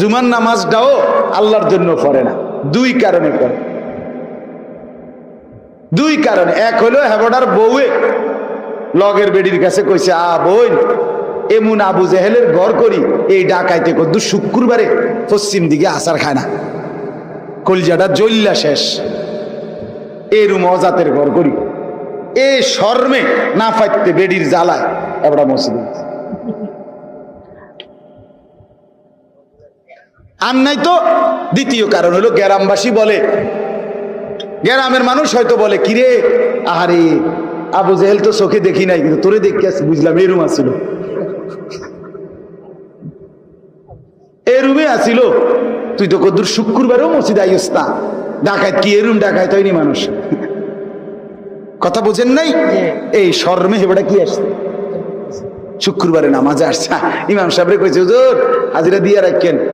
জুমার নামাজটাও আল্লাহর জন্য পড়ে না। দুই কারণে পড়ে, দুই কারণে। এক হলো হেবডার বউয়ে লগের বেডির কাছে কইছে, বোন এমন আবু জেহেলের ঘর করি, এই ডাকাইতে কদ্দু শুক্রবারে পশ্চিম দিকে আসার খায় না, কলজাটা জ্বল্লা শেষ, এরম অজাতের ঘর করি। এ শর্মে না ফাইতে বেডির জ্বালায় এবড়া মসজিদ। আর নাই তো দ্বিতীয় কারণ হলো গ্রামবাসী বলে, গ্রামের মানুষ হয়তো বলে, কিরে আহারে আবু জেহেল তো চোখে দেখি নাই, কিন্তু তোরে দেখে বুঝলাম এরুম আসিল, এরুমে আসিল, তুই তো কদ্দুর শুক্রবারেও মসজিদ আইস না, ডাকাত কি এরুম ডাকাত হয়নি মানুষ। কথা বোঝেন নাই? এই শর্মে হেবড়া কি আসছে, শুক্রবারে নামাজে আসছে, ইমাম সাহেবরে কইছে হুজুর হাজিরা দিয়ে রাখেন।